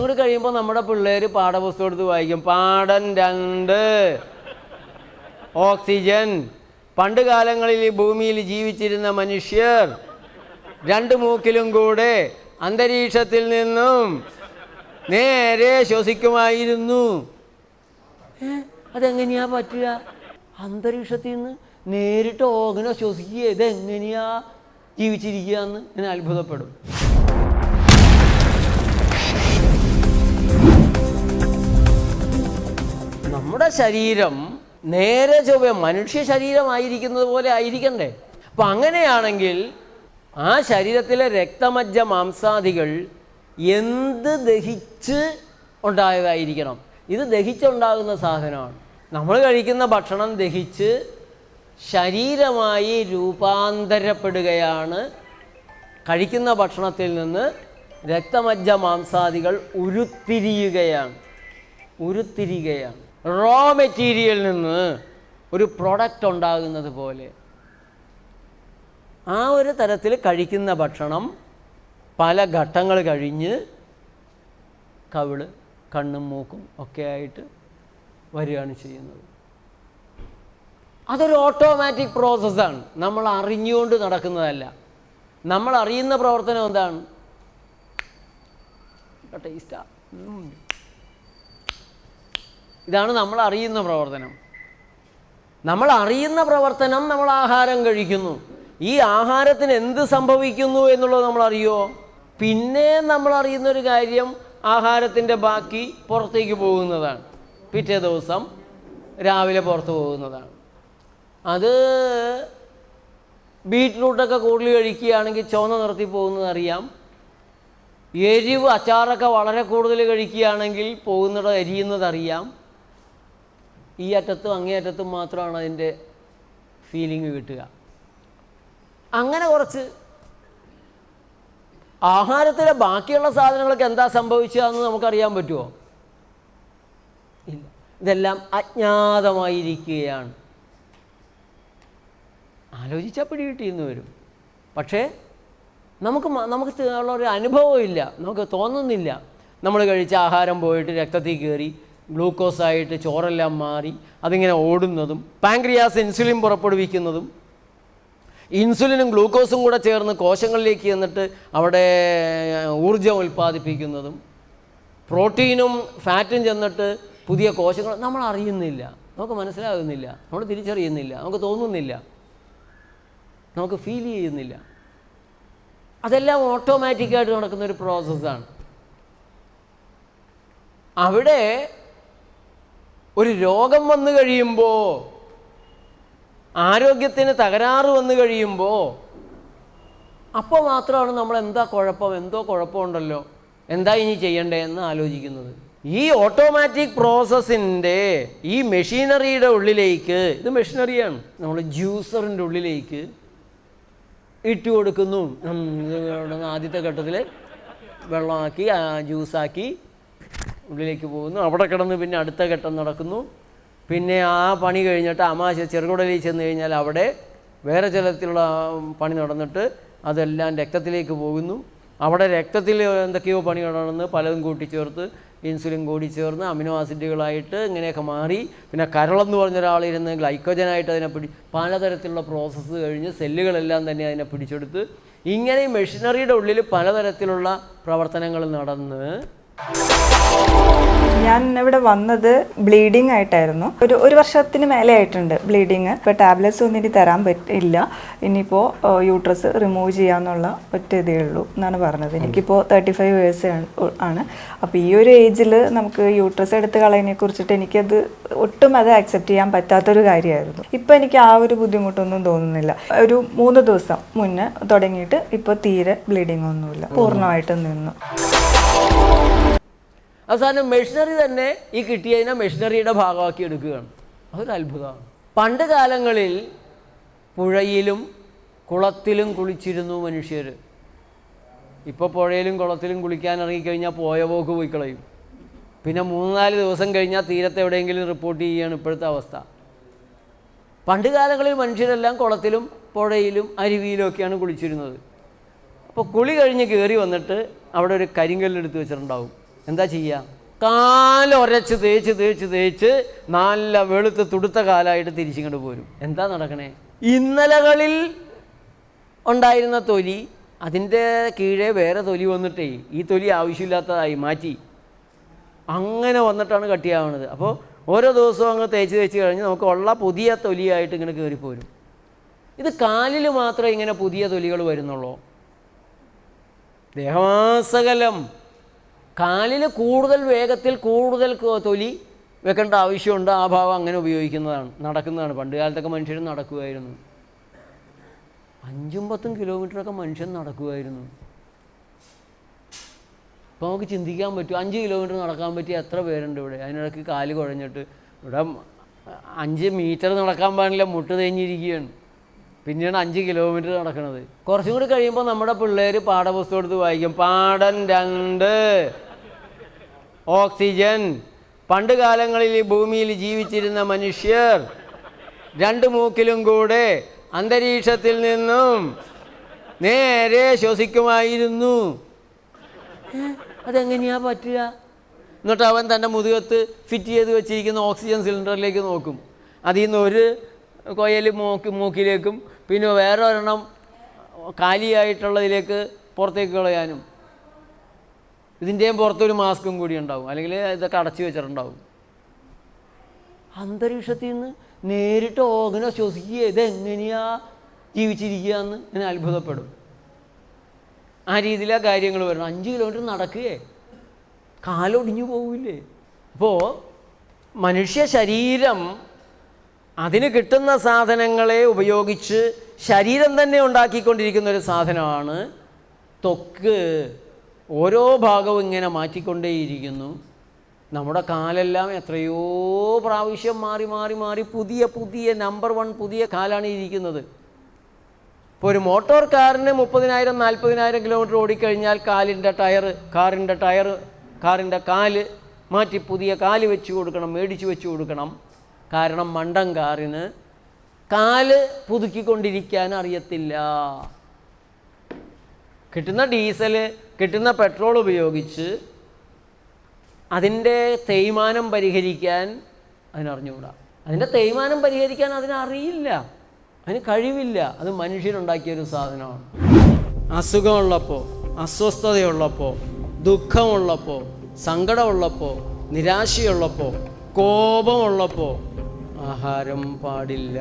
കൂടി കഴിയുമ്പോൾ നമ്മുടെ പിള്ളേർ പാഠപുസ്തകം എടുത്ത് വായിക്കും. പാഠം 2 ഓക്സിജൻ. പണ്ട് കാലങ്ങളിൽ ഈ ഭൂമിയിൽ ജീവിച്ചിരുന്ന മനുഷ്യർ 2 മൂക്കിലും കൂടെ അന്തരീക്ഷത്തിൽ നിന്നും നേരെ ശ്വസിക്കുമായിരുന്നു. അതെങ്ങനെയാ പറ്റുക? അന്തരീക്ഷത്തിൽ നിന്ന് നേരിട്ട് ഓക്സിജനെ ശ്വസിക്കുക, ഇതെങ്ങനെയാ ജീവിച്ചിരിക്കുക എന്ന് ഞാൻ അത്ഭുതപ്പെടും. നമ്മുടെ ശരീരം നേരെ ചൊവ്വ മനുഷ്യ ശരീരമായിരിക്കുന്നത് പോലെ ആയിരിക്കണ്ടേ? അപ്പം അങ്ങനെയാണെങ്കിൽ ആ ശരീരത്തിലെ രക്തമജ്ജ മാംസാദികൾ എന്ത് ദഹിച്ച് ഉണ്ടായതായിരിക്കണം? ഇത് ദഹിച്ചുണ്ടാകുന്ന സാധനമാണ്. നമ്മൾ കഴിക്കുന്ന ഭക്ഷണം ദഹിച്ച് ശരീരമായി രൂപാന്തരപ്പെടുകയാണ്. കഴിക്കുന്ന ഭക്ഷണത്തിൽ നിന്ന് രക്തമജ്ജ മാംസാദികൾ ഉരുത്തിരിയുകയാണ്. റോ മെറ്റീരിയലിൽ നിന്ന് ഒരു പ്രൊഡക്റ്റ് ഉണ്ടാകുന്നത് പോലെ ആ ഒരു തരത്തിൽ കഴിക്കുന്ന ഭക്ഷണം പല ഘട്ടങ്ങൾ കഴിഞ്ഞ് കവിള്, കണ്ണും മൂക്കും ഒക്കെ ആയിട്ട് വരികയാണ് ചെയ്യുന്നത്. അതൊരു ഓട്ടോമാറ്റിക് പ്രോസസ്സാണ്, നമ്മൾ അറിഞ്ഞുകൊണ്ട് നടക്കുന്നതല്ല. നമ്മൾ അറിയുന്ന പ്രവർത്തനം എന്താണ്? ടേസ്റ്റാ, ഇതാണ് നമ്മൾ അറിയുന്ന പ്രവർത്തനം. നമ്മൾ അറിയുന്ന പ്രവർത്തനം നമ്മൾ ആഹാരം കഴിക്കുന്നു. ഈ ആഹാരത്തിന് എന്ത് സംഭവിക്കുന്നു എന്നുള്ളത് നമ്മൾ അറിയുമോ? പിന്നെ നമ്മൾ അറിയുന്നൊരു കാര്യം ആഹാരത്തിൻ്റെ ബാക്കി പുറത്തേക്ക് പോകുന്നതാണ്. പിറ്റേ ദിവസം രാവിലെ പുറത്ത് പോകുന്നതാണ്. അത് ബീറ്റ്റൂട്ടൊക്കെ കൂടുതൽ കഴിക്കുകയാണെങ്കിൽ ചുവന്ന നിറത്തിൽ പോകുന്നത് അറിയാം. എരിവ് അച്ചാറൊക്കെ വളരെ കൂടുതൽ കഴിക്കുകയാണെങ്കിൽ പോകുന്നത് എരിയുന്നതറിയാം. ഈ അറ്റത്തും അങ്ങേ അറ്റത്തും മാത്രമാണ് അതിൻ്റെ ഫീലിംഗ് കിട്ടുക. അങ്ങനെ കുറച്ച് ആഹാരത്തിലെ ബാക്കിയുള്ള സാധനങ്ങൾക്ക് എന്താ സംഭവിച്ചതെന്ന് നമുക്കറിയാൻ പറ്റുമോ? ഇല്ല. ഇതെല്ലാം അജ്ഞാതമായിരിക്കുകയാണ്. ആലോചിച്ചാൽ പിടികിട്ടിയെന്ന് വരും. പക്ഷേ നമുക്ക് ഉള്ളൊരു അനുഭവം ഇല്ല, നമുക്ക് തോന്നുന്നില്ല. നമ്മൾ കഴിച്ച ആഹാരം പോയിട്ട് രക്തത്തിൽ കയറി ഗ്ലൂക്കോസായിട്ട് ചോറെല്ലാം മാറി അതിങ്ങനെ ഓടുന്നതും പാൻക്രിയാസ് ഇൻസുലിൻ പുറപ്പെടുവിക്കുന്നതും ഇൻസുലിനും ഗ്ലൂക്കോസും കൂടെ ചേർന്ന് കോശങ്ങളിലേക്ക് ചെന്നിട്ട് അവിടെ ഊർജം ഉൽപ്പാദിപ്പിക്കുന്നതും പ്രോട്ടീനും ഫാറ്റും ചെന്നിട്ട് പുതിയ കോശങ്ങൾ നമ്മൾ അറിയുന്നില്ല, നമുക്ക് മനസ്സിലാകുന്നില്ല, നമ്മൾ തിരിച്ചറിയുന്നില്ല, നമുക്ക് തോന്നുന്നില്ല, നമുക്ക് ഫീൽ ചെയ്യുന്നില്ല. അതെല്ലാം ഓട്ടോമാറ്റിക്കായിട്ട് നടക്കുന്നൊരു പ്രോസസ്സാണ്. അവിടെ ഒരു രോഗം വന്നു കഴിയുമ്പോൾ, ആരോഗ്യത്തിന് തകരാറ് വന്നു കഴിയുമ്പോൾ അപ്പോൾ മാത്രമാണ് നമ്മൾ എന്തോ കുഴപ്പമുണ്ടല്ലോ, എന്താ ഇനി ചെയ്യണ്ടേ എന്ന് ആലോചിക്കുന്നത്. ഈ ഓട്ടോമാറ്റിക് പ്രോസസ്സിൻ്റെ ഈ മെഷീനറിയുടെ ഉള്ളിലേക്ക്, ഇത് മെഷീനറിയാണ്, നമ്മൾ ജ്യൂസറിൻ്റെ ഉള്ളിലേക്ക് ഇട്ട് കൊടുക്കുന്നു. ആദ്യത്തെ ഘട്ടത്തിൽ വെള്ളമാക്കി ജ്യൂസാക്കി ഉള്ളിലേക്ക് പോകുന്നു. അവിടെ കിടന്ന് പിന്നെ അടുത്ത ഘട്ടം നടക്കുന്നു. പിന്നെ ആ പണി കഴിഞ്ഞിട്ട് ചെറുകുടലിൽ ചെന്ന് കഴിഞ്ഞാൽ അവിടെ വേറെ ചിലത്തിലുള്ള പണി നടന്നിട്ട് അതെല്ലാം രക്തത്തിലേക്ക് പോകുന്നു. അവിടെ രക്തത്തിൽ എന്തൊക്കെയോ പണി നടന്ന് പലതും കൂട്ടിച്ചേർത്ത് ഇൻസുലിൻ കൂടി ചേർന്ന് അമിനോ ആസിഡുകളായിട്ട് ഇങ്ങനെയൊക്കെ മാറി പിന്നെ കരളെന്ന് പറഞ്ഞ ഒരാളിരുന്ന് ഗ്ലൈക്കോജനായിട്ട് അതിനെ പലതരത്തിലുള്ള പ്രോസസ്സ് കഴിഞ്ഞ് സെല്ലുകളെല്ലാം തന്നെ അതിനെ പിടിച്ചെടുത്ത് ഇങ്ങനെ മെഷീനറിയുടെ ഉള്ളിൽ പലതരത്തിലുള്ള പ്രവർത്തനങ്ങൾ നടന്ന്. ഞാൻ ഇവിടെ വന്നത് ബ്ലീഡിങ് ആയിട്ടായിരുന്നു. ഒരു വർഷത്തിന് മേലെ ആയിട്ടുണ്ട് ബ്ലീഡിങ്. ഇപ്പോൾ ടാബ്ലറ്റ്സ് ഒന്നും ഇനി തരാൻ പറ്റില്ല, ഇനിയിപ്പോൾ യൂട്രസ് റിമൂവ് ചെയ്യാമെന്നുള്ള ഒറ്റ ഇതേ ഉള്ളൂ എന്നാണ് പറഞ്ഞത്. എനിക്കിപ്പോൾ 35 ഇയേഴ്സ് ആണ്. അപ്പോൾ ഈ ഒരു ഏജിൽ നമുക്ക് യൂട്രസ് എടുത്ത് കളയതിനെ കുറിച്ചിട്ട് എനിക്കത് ഒട്ടും അത് അക്സെപ്റ്റ് ചെയ്യാൻ പറ്റാത്തൊരു കാര്യമായിരുന്നു. ഇപ്പോൾ എനിക്ക് ആ ഒരു ബുദ്ധിമുട്ടൊന്നും തോന്നുന്നില്ല. ഒരു 3 ദിവസം മുന്നേ തുടങ്ങിയിട്ട് ഇപ്പോൾ തീരെ ബ്ലീഡിങ് ഒന്നുമില്ല, പൂർണ്ണമായിട്ടും നിന്നു. അവസാനം മെഷീനറി തന്നെ ഈ കിട്ടിയതിനെ മെഷീനറിയുടെ ഭാഗമാക്കി എടുക്കുകയാണ്. അതൊരു അത്ഭുതമാണ്. പണ്ട് കാലങ്ങളിൽ പുഴയിലും കുളത്തിലും കുളിച്ചിരുന്നു മനുഷ്യർ. ഇപ്പോൾ പുഴയിലും കുളത്തിലും കുളിക്കാൻ ഇറങ്ങിക്കഴിഞ്ഞാൽ പോയ പോക്ക് പോയി കളയും. പിന്നെ 3-4 ദിവസം കഴിഞ്ഞാൽ തീരത്ത് എവിടെയെങ്കിലും റിപ്പോർട്ട് ചെയ്യുകയാണ് ഇപ്പോഴത്തെ അവസ്ഥ. പണ്ട് കാലങ്ങളിൽ മനുഷ്യരെല്ലാം കുളത്തിലും പുഴയിലും അരുവിയിലും ഒക്കെയാണ് കുളിച്ചിരുന്നത്. അപ്പോൾ കുളി കഴിഞ്ഞ് കയറി വന്നിട്ട് അവിടെ ഒരു കരിങ്കല്ലെടുത്ത് വെച്ചിട്ടുണ്ടാവും. എന്താ ചെയ്യുക? കാലൊരച്ച് തേച്ച് നല്ല വെളുത്ത് തുടുത്ത കാലായിട്ട് തിരിച്ചിങ്ങോട്ട് പോരും. എന്താ നടക്കണേ? ഇന്നലകളിൽ ഉണ്ടായിരുന്ന തൊലി അതിൻ്റെ കീഴേ വേറെ തൊലി വന്നിട്ടേ ഈ തൊലി ആവശ്യമില്ലാത്തതായി മാറ്റി അങ്ങനെ വന്നിട്ടാണ് കട്ടിയാവുന്നത്. അപ്പോൾ ഓരോ ദിവസവും അങ്ങ് തേച്ച് കഴിഞ്ഞ് നമുക്ക് ഉള്ള പുതിയ തൊലിയായിട്ട് ഇങ്ങനെ കയറിപ്പോരും. ഇത് കാലിൽ മാത്രമേ ഇങ്ങനെ പുതിയ തൊലികൾ വരുന്നുള്ളൂ. ദേഹമാസകലം കാലിൽ കൂടുതൽ വേഗത്തിൽ കൂടുതൽ തൊലി വെക്കേണ്ട ആവശ്യമുണ്ട്. ആ ഭാഗം അങ്ങനെ ഉപയോഗിക്കുന്നതാണ്, നടക്കുന്നതാണ്. പണ്ട് കാലത്തൊക്കെ മനുഷ്യർ നടക്കുമായിരുന്നു. 5-10 കിലോമീറ്ററൊക്കെ മനുഷ്യൻ നടക്കുമായിരുന്നു. ഇപ്പോൾ നമുക്ക് ചിന്തിക്കാൻ പറ്റും, 5 കിലോമീറ്റർ നടക്കാൻ പറ്റിയ എത്ര പേരുണ്ട് ഇവിടെ. അതിനിടയ്ക്ക് കാല് കുഴഞ്ഞിട്ട് ഇവിടെ 5 മീറ്റർ നടക്കാൻ പാടില്ല, മുട്ട് തേഞ്ഞിരിക്കുകയാണ്. പിന്നെയാണ് 5 കിലോമീറ്റർ നടക്കുന്നത്. കുറച്ചും കൂടി കഴിയുമ്പോൾ നമ്മുടെ പിള്ളേർ പാഠപുസ്തകം എടുത്ത് വായിക്കും. പാഠം 2 ഓക്സിജൻ. പണ്ട് കാലങ്ങളിൽ ഈ ഭൂമിയിൽ ജീവിച്ചിരുന്ന മനുഷ്യർ 2 മൂക്കിലും കൂടെ അന്തരീക്ഷത്തിൽ നിന്നും നേരെ ശ്വസിക്കുമായിരുന്നു. അതെങ്ങനെയാ പറ്റുക? എന്നിട്ട് അവൻ തൻ്റെ മുതുകത്ത് ഫിറ്റ് ചെയ്ത് വെച്ചിരിക്കുന്ന ഓക്സിജൻ സിലിണ്ടറിലേക്ക് നോക്കും. അതിൽ നിന്ന് ഒരു കൊയൽ മൂക്കിലേക്കും പിന്നെ വേറെ ഒരെണ്ണം കാലിയായിട്ടുള്ളതിലേക്ക് പുറത്തേക്ക് കളയാനും. ഇതിൻ്റെയും പുറത്തൊരു മാസ്കും കൂടി ഉണ്ടാവും, അല്ലെങ്കിൽ ഇതൊക്കെ അടച്ചു വെച്ചിട്ടുണ്ടാവും. അന്തരീക്ഷത്തിൽ നിന്ന് നേരിട്ട് ഓഗ്നെ ശ്വസിക്കുക. ഇതെങ്ങനെയാ ജീവിച്ചിരിക്കുക എന്ന് ഞാൻ അത്ഭുതപ്പെടും. ആ രീതിയിലാണ് കാര്യങ്ങൾ വരണം. 5 കിലോമീറ്റർ നടക്കുകയെ കാലൊടിഞ്ഞു പോവില്ലേ? അപ്പോൾ മനുഷ്യ ശരീരം അതിന് കിട്ടുന്ന സാധനങ്ങളെ ഉപയോഗിച്ച് ശരീരം തന്നെ ഉണ്ടാക്കിക്കൊണ്ടിരിക്കുന്ന ഒരു സാധനമാണ് ത്വക്ക്. ഓരോ ഭാഗവും ഇങ്ങനെ മാറ്റിക്കൊണ്ടേയിരിക്കുന്നു. നമ്മുടെ കാലെല്ലാം എത്രയോ പ്രാവശ്യം മാറി പുതിയ നമ്പർ 1 പുതിയ കാലാണ് ഇരിക്കുന്നത്. ഇപ്പോൾ ഒരു മോട്ടോർ കാറിന് 30,000-40,000 കിലോമീറ്റർ ഓടിക്കഴിഞ്ഞാൽ കാറിൻ്റെ കാല് മാറ്റി പുതിയ കാല് മേടിച്ച് വെച്ച് കൊടുക്കണം. കാരണം മണ്ടൻ കാറിന് കാല് പുതുക്കിക്കൊണ്ടിരിക്കാൻ അറിയത്തില്ല. കിട്ടുന്ന ഡീസൽ, കിട്ടുന്ന പെട്രോൾ ഉപയോഗിച്ച് അതിൻ്റെ തേയ്മാനം പരിഹരിക്കാൻ അതിനറിഞ്ഞുകൂടാ. അതിൻ്റെ തേയ്മാനം പരിഹരിക്കാൻ അതിനറിയില്ല, അതിന് കഴിവില്ല. അത് മനുഷ്യനുണ്ടാക്കിയൊരു സാധനമാണ്. അസുഖമുള്ളപ്പോൾ, അസ്വസ്ഥതയുള്ളപ്പോൾ, ദുഃഖമുള്ളപ്പോൾ, സങ്കടമുള്ളപ്പോൾ, നിരാശയുള്ളപ്പോൾ, കോപമുള്ളപ്പോൾ ആഹാരം പാടില്ല.